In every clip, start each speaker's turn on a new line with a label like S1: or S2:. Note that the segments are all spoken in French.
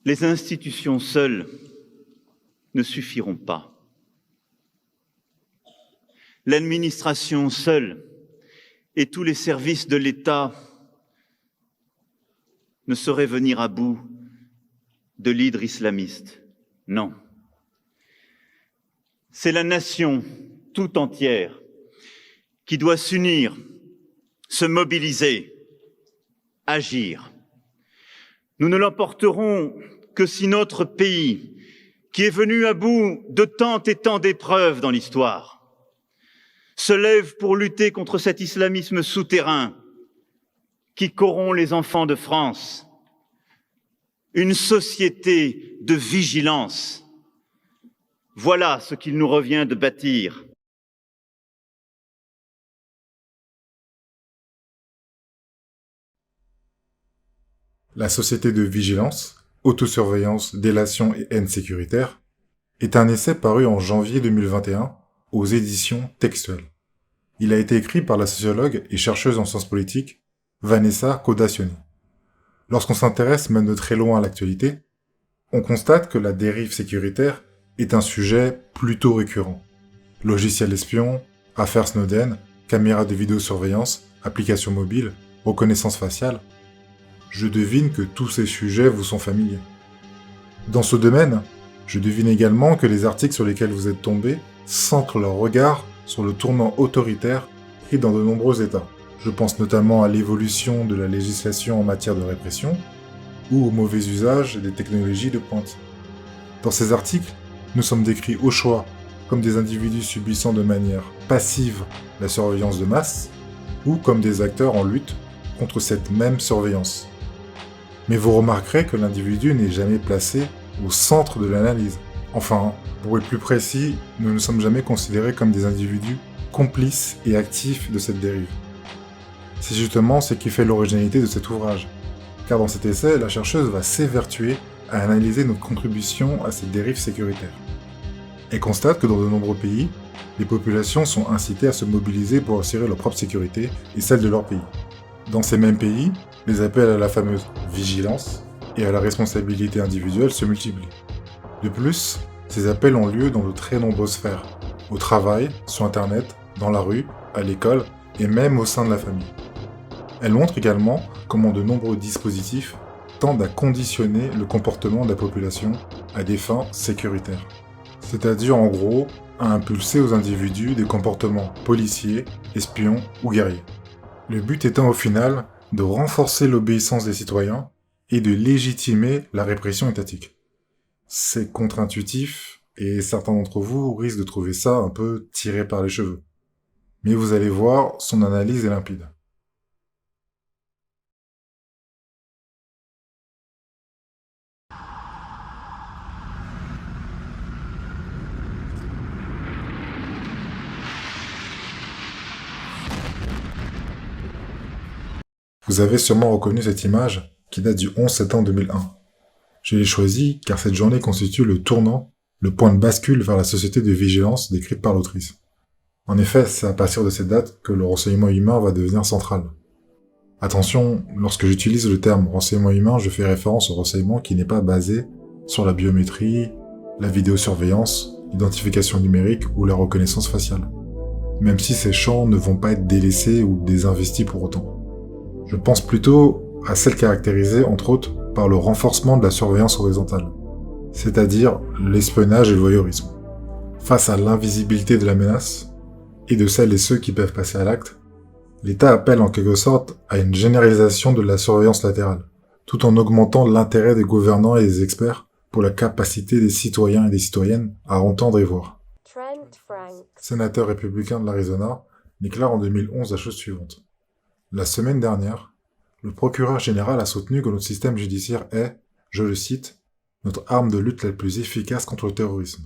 S1: Les institutions seules ne suffiront pas. L'administration seule et tous les services de l'État ne sauraient venir à bout de l'hydre islamiste. Non. C'est la nation tout entière qui doit s'unir, se mobiliser, agir. Nous ne l'emporterons que si notre pays, qui est venu à bout de tant et tant d'épreuves dans l'histoire, se lève pour lutter contre cet islamisme souterrain qui corrompt les enfants de France. Une société de vigilance. Voilà ce qu'il nous revient de bâtir.
S2: La société de vigilance, autosurveillance, délation et haine sécuritaire est un essai paru en janvier 2021 aux éditions Textuelles. Il a été écrit par la sociologue et chercheuse en sciences politiques Vanessa Kodassioni. Lorsqu'on s'intéresse même de très loin à l'actualité, on constate que la dérive sécuritaire est un sujet plutôt récurrent. Logiciels espions, affaires Snowden, caméras de vidéosurveillance, applications mobiles, reconnaissance faciale. Je devine que tous ces sujets vous sont familiers. Dans ce domaine, je devine également que les articles sur lesquels vous êtes tombés centrent leur regard sur le tournant autoritaire pris dans de nombreux États. Je pense notamment à l'évolution de la législation en matière de répression ou au mauvais usage des technologies de pointe. Dans ces articles, nous sommes décrits au choix comme des individus subissant de manière passive la surveillance de masse ou comme des acteurs en lutte contre cette même surveillance. Mais vous remarquerez que l'individu n'est jamais placé au centre de l'analyse. Enfin, pour être plus précis, nous ne sommes jamais considérés comme des individus complices et actifs de cette dérive. C'est justement ce qui fait l'originalité de cet ouvrage, car dans cet essai, la chercheuse va s'évertuer à analyser notre contribution à cette dérive sécuritaire. Elle constate que dans de nombreux pays, les populations sont incitées à se mobiliser pour assurer leur propre sécurité et celle de leur pays. Dans ces mêmes pays, les appels à la fameuse vigilance et à la responsabilité individuelle se multiplient. De plus, ces appels ont lieu dans de très nombreuses sphères, au travail, sur Internet, dans la rue, à l'école et même au sein de la famille. Elle montre également comment de nombreux dispositifs tendent à conditionner le comportement de la population à des fins sécuritaires. C'est-à-dire en gros à impulser aux individus des comportements policiers, espions ou guerriers. Le but étant au final de renforcer l'obéissance des citoyens et de légitimer la répression étatique. C'est contre-intuitif et certains d'entre vous risquent de trouver ça un peu tiré par les cheveux. Mais vous allez voir, son analyse est limpide. Vous avez sûrement reconnu cette image qui date du 11 septembre 2001. Je l'ai choisie car cette journée constitue le tournant, le point de bascule vers la société de vigilance décrite par l'autrice. En effet, c'est à partir de cette date que le renseignement humain va devenir central. Attention, lorsque j'utilise le terme renseignement humain, je fais référence au renseignement qui n'est pas basé sur la biométrie, la vidéosurveillance, l'identification numérique ou la reconnaissance faciale. Même si ces champs ne vont pas être délaissés ou désinvestis pour autant. Je pense plutôt à celle caractérisée, entre autres, par le renforcement de la surveillance horizontale, c'est-à-dire l'espionnage et le voyeurisme. Face à l'invisibilité de la menace, et de celles et ceux qui peuvent passer à l'acte, l'État appelle en quelque sorte à une généralisation de la surveillance latérale, tout en augmentant l'intérêt des gouvernants et des experts pour la capacité des citoyens et des citoyennes à entendre et voir. Sénateur républicain de l'Arizona déclare en 2011 la chose suivante. La semaine dernière, le procureur général a soutenu que notre système judiciaire est, je le cite, notre arme de lutte la plus efficace contre le terrorisme.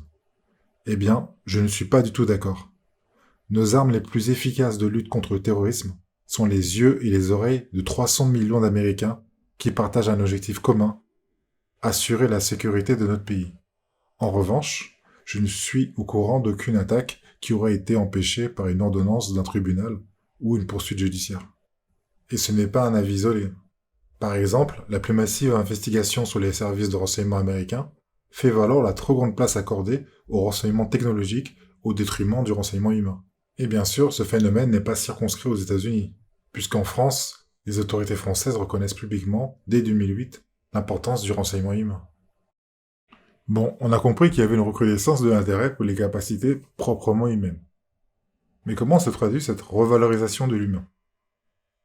S2: Eh bien, je ne suis pas du tout d'accord. Nos armes les plus efficaces de lutte contre le terrorisme sont les yeux et les oreilles de 300 millions d'Américains qui partagent un objectif commun, assurer la sécurité de notre pays. En revanche, je ne suis au courant d'aucune attaque qui aurait été empêchée par une ordonnance d'un tribunal ou une poursuite judiciaire. Et ce n'est pas un avis isolé. Par exemple, la plus massive investigation sur les services de renseignement américains fait valoir la trop grande place accordée au renseignement technologique au détriment du renseignement humain. Et bien sûr, ce phénomène n'est pas circonscrit aux États-Unis, puisqu'en France, les autorités françaises reconnaissent publiquement, dès 2008, l'importance du renseignement humain. Bon, on a compris qu'il y avait une recrudescence de l'intérêt pour les capacités proprement humaines. Mais comment se traduit cette revalorisation de l'humain?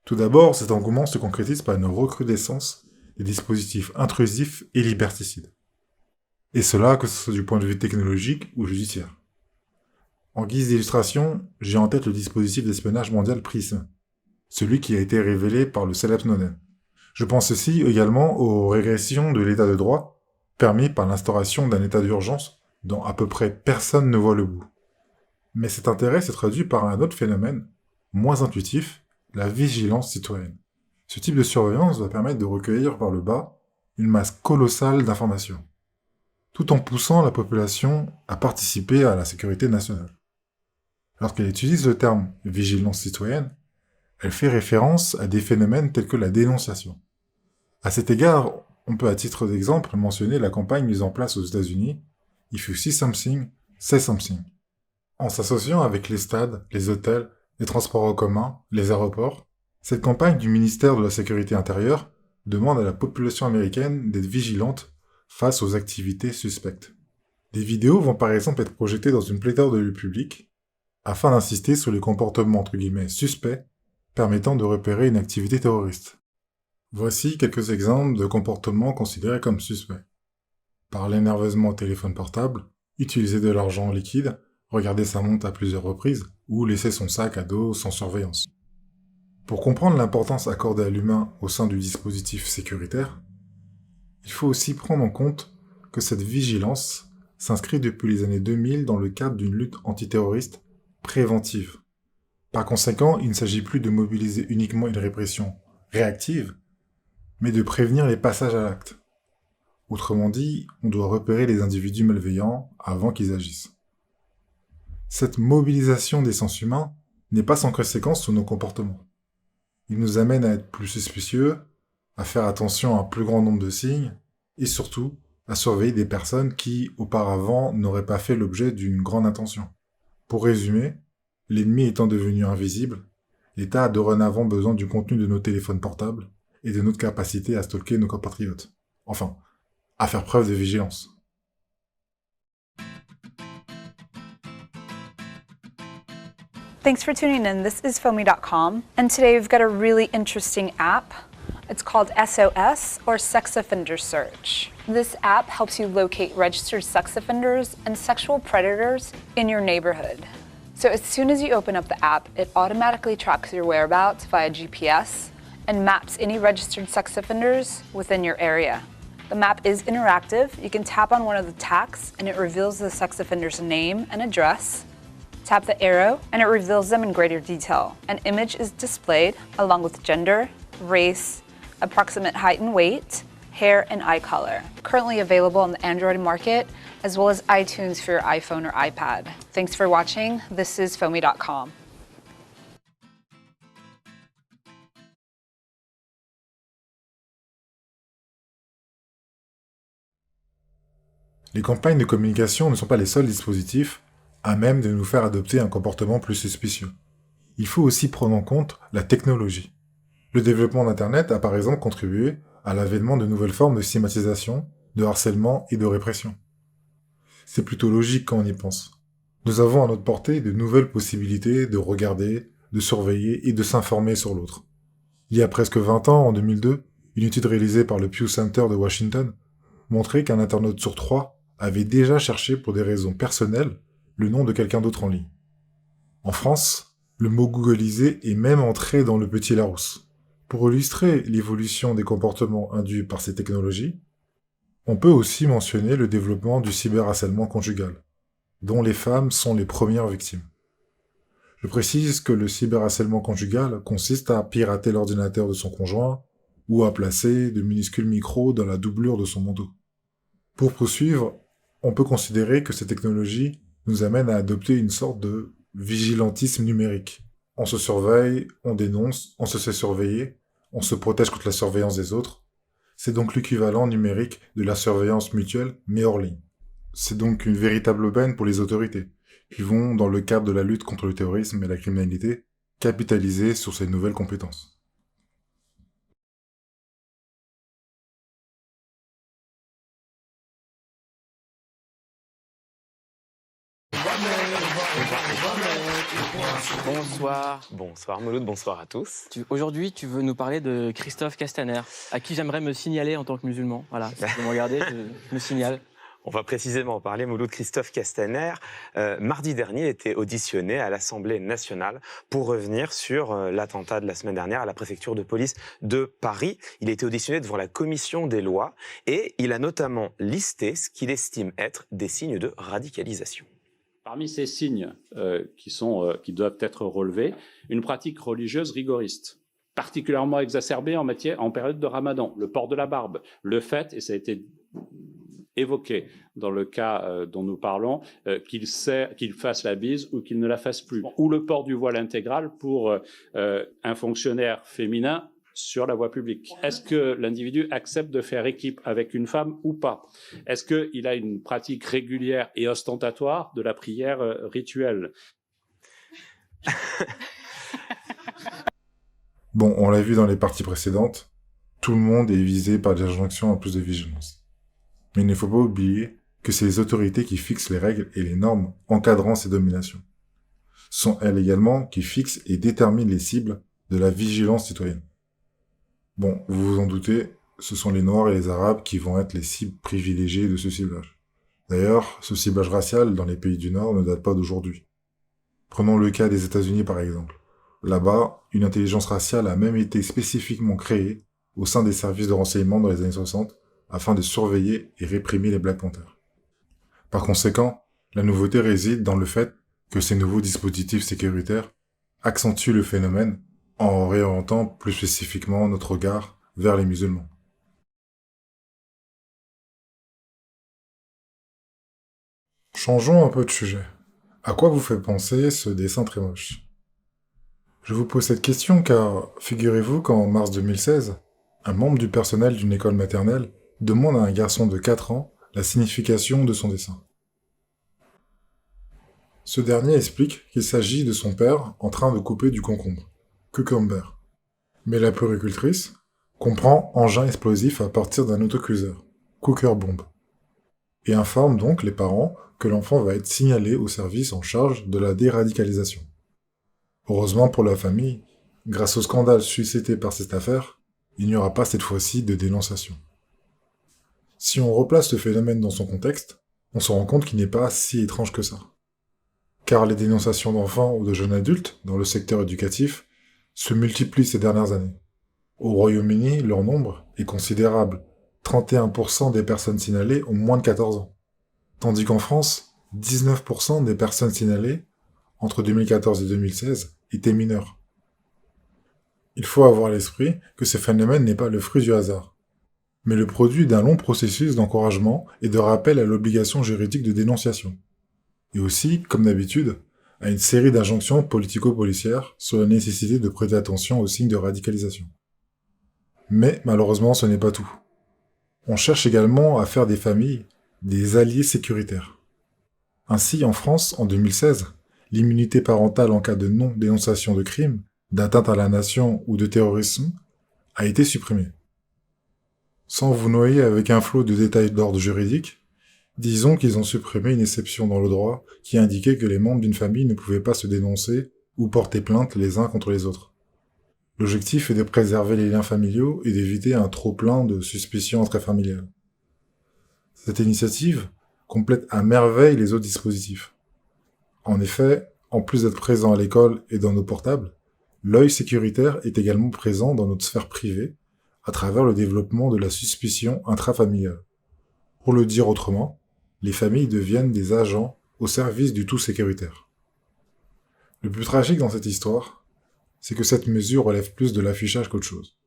S2: Tout d'abord, cet engouement se concrétise par une recrudescence des dispositifs intrusifs et liberticides. Et cela, que ce soit du point de vue technologique ou judiciaire. En guise d'illustration, j'ai en tête le dispositif d'espionnage mondial PRISM, celui qui a été révélé par le célèbre Snowden. Je pense aussi également aux régressions de l'état de droit, permis par l'instauration d'un état d'urgence dont à peu près personne ne voit le bout. Mais cet intérêt s'est traduit par un autre phénomène, moins intuitif, la vigilance citoyenne. Ce type de surveillance va permettre de recueillir par le bas une masse colossale d'informations, tout en poussant la population à participer à la sécurité nationale. Lorsqu'elle utilise le terme « vigilance citoyenne », elle fait référence à des phénomènes tels que la dénonciation. À cet égard, on peut à titre d'exemple mentionner la campagne mise en place aux États-Unis « If you see something, say something ». En s'associant avec les stades, les hôtels, les transports en commun, les aéroports, cette campagne du ministère de la Sécurité intérieure demande à la population américaine d'être vigilante face aux activités suspectes. Des vidéos vont par exemple être projetées dans une pléthore de lieux publics afin d'insister sur les comportements entre guillemets suspects permettant de repérer une activité terroriste. Voici quelques exemples de comportements considérés comme suspects. Parler nerveusement au téléphone portable, utiliser de l'argent en liquide, regarder sa montre à plusieurs reprises, ou laisser son sac à dos sans surveillance. Pour comprendre l'importance accordée à l'humain au sein du dispositif sécuritaire, il faut aussi prendre en compte que cette vigilance s'inscrit depuis les années 2000 dans le cadre d'une lutte antiterroriste préventive. Par conséquent, il ne s'agit plus de mobiliser uniquement une répression réactive, mais de prévenir les passages à l'acte. Autrement dit, on doit repérer les individus malveillants avant qu'ils agissent. Cette mobilisation des sens humains n'est pas sans conséquence sur nos comportements. Il nous amène à être plus suspicieux, à faire attention à un plus grand nombre de signes, et surtout à surveiller des personnes qui, auparavant, n'auraient pas fait l'objet d'une grande attention. Pour résumer, l'ennemi étant devenu invisible, l'État a dorénavant besoin du contenu de nos téléphones portables et de notre capacité à stalker nos compatriotes. Enfin, à faire preuve de vigilance.
S3: Thanks for tuning in. This is Foamy.com, and today we've got a really interesting app. It's called SOS, or Sex Offender Search. This app helps you locate registered sex offenders and sexual predators in your neighborhood. So as soon as you open up the app, it automatically tracks your whereabouts via GPS and maps any registered sex offenders within your area. The map is interactive. You can tap on one of the tacks and it reveals the sex offender's name and address. Tap the arrow and it reveals them in greater detail. An image is displayed along with gender, race, approximate height and weight, hair, and eye color. Currently available on the Android market, as well as iTunes for your iPhone or iPad. Thanks for watching. This is Foamy.com.
S2: Les campagnes de communication ne sont pas les seuls dispositifs à même de nous faire adopter un comportement plus suspicieux. Il faut aussi prendre en compte la technologie. Le développement d'Internet a par exemple contribué à l'avènement de nouvelles formes de stigmatisation, de harcèlement et de répression. C'est plutôt logique quand on y pense. Nous avons à notre portée de nouvelles possibilités de regarder, de surveiller et de s'informer sur l'autre. Il y a presque 20 ans, en 2002, une étude réalisée par le Pew Center de Washington montrait qu'un internaute sur 3 avait déjà cherché pour des raisons personnelles le nom de quelqu'un d'autre en ligne. En France, le mot googlisé est même entré dans le petit Larousse. Pour illustrer l'évolution des comportements induits par ces technologies, on peut aussi mentionner le développement du cyberharcèlement conjugal, dont les femmes sont les premières victimes. Je précise que le cyberharcèlement conjugal consiste à pirater l'ordinateur de son conjoint ou à placer de minuscules micros dans la doublure de son manteau. Pour poursuivre, on peut considérer que ces technologies nous amènent à adopter une sorte de vigilantisme numérique. On se surveille, on dénonce, on se fait surveiller, On se protège contre la surveillance des autres. C'est donc l'équivalent numérique de la surveillance mutuelle, mais hors ligne. C'est donc une véritable aubaine pour les autorités, qui vont, dans le cadre de la lutte contre le terrorisme et la criminalité, capitaliser sur ces nouvelles compétences.
S4: Bonsoir Mouloud, bonsoir à tous.
S5: Aujourd'hui, tu veux nous parler de Christophe Castaner, à qui j'aimerais me signaler en tant que musulman. Voilà, si vous me regardez, je me signale.
S4: On va précisément en parler. Mouloud Christophe Castaner, mardi dernier, était auditionné à l'Assemblée nationale pour revenir sur l'attentat de la semaine dernière à la préfecture de police de Paris. Il a été auditionné devant la commission des lois et il a notamment listé ce qu'il estime être des signes de radicalisation.
S6: Parmi ces signes qui doivent être relevés, une pratique religieuse rigoriste, particulièrement exacerbée en période de Ramadan, le port de la barbe, le fait, et ça a été évoqué dans le cas dont nous parlons, qu'il fasse la bise ou qu'il ne la fasse plus, ou le port du voile intégral pour un fonctionnaire féminin sur la voie publique. Est-ce que l'individu accepte de faire équipe avec une femme ou pas? Est-ce qu'il a une pratique régulière et ostentatoire de la prière rituelle?
S2: Bon, on l'a vu dans les parties précédentes, tout le monde est visé par des injonctions à plus de vigilance. Mais il ne faut pas oublier que c'est les autorités qui fixent les règles et les normes encadrant ces dominations. Ce sont elles également qui fixent et déterminent les cibles de la vigilance citoyenne. Bon, vous vous en doutez, ce sont les Noirs et les Arabes qui vont être les cibles privilégiées de ce ciblage. D'ailleurs, ce ciblage racial dans les pays du Nord ne date pas d'aujourd'hui. Prenons le cas des États-Unis par exemple. Là-bas, une intelligence raciale a même été spécifiquement créée au sein des services de renseignement dans les années 60 afin de surveiller et réprimer les Black Panthers. Par conséquent, la nouveauté réside dans le fait que ces nouveaux dispositifs sécuritaires accentuent le phénomène en réorientant plus spécifiquement notre regard vers les musulmans. Changeons un peu de sujet. À quoi vous fait penser ce dessin très moche? Je vous pose cette question car, figurez-vous qu'en mars 2016, un membre du personnel d'une école maternelle demande à un garçon de 4 ans la signification de son dessin. Ce dernier explique qu'il s'agit de son père en train de couper du concombre, cucumber. Mais la puéricultrice comprend engin explosif à partir d'un autocuiseur, cooker bomb, et informe donc les parents que l'enfant va être signalé au service en charge de la déradicalisation. Heureusement pour la famille, grâce au scandale suscité par cette affaire, il n'y aura pas cette fois-ci de dénonciation. Si on replace le phénomène dans son contexte, on se rend compte qu'il n'est pas si étrange que ça. Car les dénonciations d'enfants ou de jeunes adultes dans le secteur éducatif se multiplient ces dernières années. Au Royaume-Uni, leur nombre est considérable. 31% des personnes signalées ont moins de 14 ans. Tandis qu'en France, 19% des personnes signalées, entre 2014 et 2016, étaient mineures. Il faut avoir à l'esprit que ce phénomène n'est pas le fruit du hasard, mais le produit d'un long processus d'encouragement et de rappel à l'obligation juridique de dénonciation. Et aussi, comme d'habitude, à une série d'injonctions politico-policières sur la nécessité de prêter attention aux signes de radicalisation. Mais malheureusement, ce n'est pas tout. On cherche également à faire des familles des alliés sécuritaires. Ainsi, en France, en 2016, l'immunité parentale en cas de non-dénonciation de crimes, d'atteinte à la nation ou de terrorisme a été supprimée. Sans vous noyer avec un flot de détails d'ordre juridique, disons qu'ils ont supprimé une exception dans le droit qui indiquait que les membres d'une famille ne pouvaient pas se dénoncer ou porter plainte les uns contre les autres. L'objectif est de préserver les liens familiaux et d'éviter un trop-plein de suspicions intrafamiliales. Cette initiative complète à merveille les autres dispositifs. En effet, en plus d'être présent à l'école et dans nos portables, l'œil sécuritaire est également présent dans notre sphère privée à travers le développement de la suspicion intrafamiliale. Pour le dire autrement, les familles deviennent des agents au service du tout sécuritaire. Le plus tragique dans cette histoire, c'est que cette mesure relève plus de l'affichage qu'autre chose.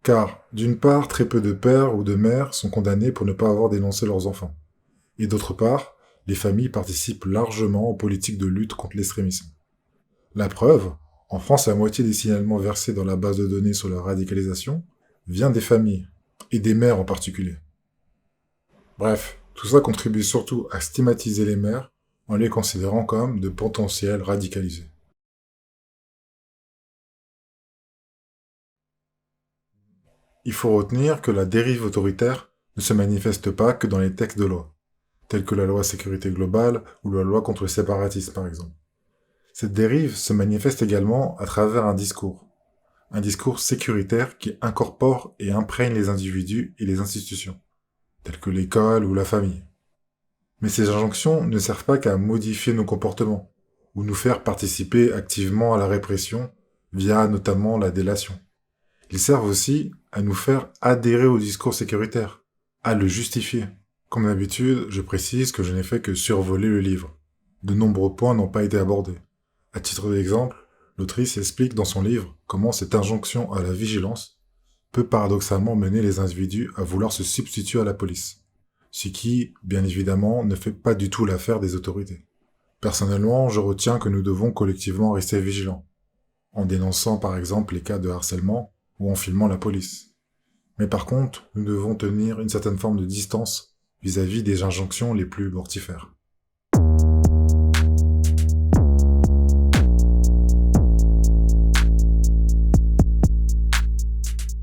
S2: Car, d'une part, très peu de pères ou de mères sont condamnés pour ne pas avoir dénoncé leurs enfants. Et d'autre part, les familles participent largement aux politiques de lutte contre l'extrémisme. La preuve, En France, la moitié des signalements versés dans la base de données sur la radicalisation vient des familles, et des mères en particulier. Bref, tout ça contribue surtout à stigmatiser les mères en les considérant comme de potentiels radicalisés. Il faut retenir que la dérive autoritaire ne se manifeste pas que dans les textes de loi, tels que la loi sécurité globale ou la loi contre le séparatisme par exemple. Cette dérive se manifeste également à travers un discours sécuritaire qui incorpore et imprègne les individus et les institutions, telles que l'école ou la famille. Mais ces injonctions ne servent pas qu'à modifier nos comportements, ou nous faire participer activement à la répression via notamment la délation. Ils servent aussi à nous faire adhérer au discours sécuritaire, à le justifier. Comme d'habitude, je précise que je n'ai fait que survoler le livre. De nombreux points n'ont pas été abordés. À titre d'exemple, l'autrice explique dans son livre comment cette injonction à la vigilance peut paradoxalement mener les individus à vouloir se substituer à la police, ce qui, bien évidemment, ne fait pas du tout l'affaire des autorités. Personnellement, je retiens que nous devons collectivement rester vigilants, en dénonçant par exemple les cas de harcèlement ou en filmant la police. Mais par contre, nous devons tenir une certaine forme de distance vis-à-vis des injonctions les plus mortifères.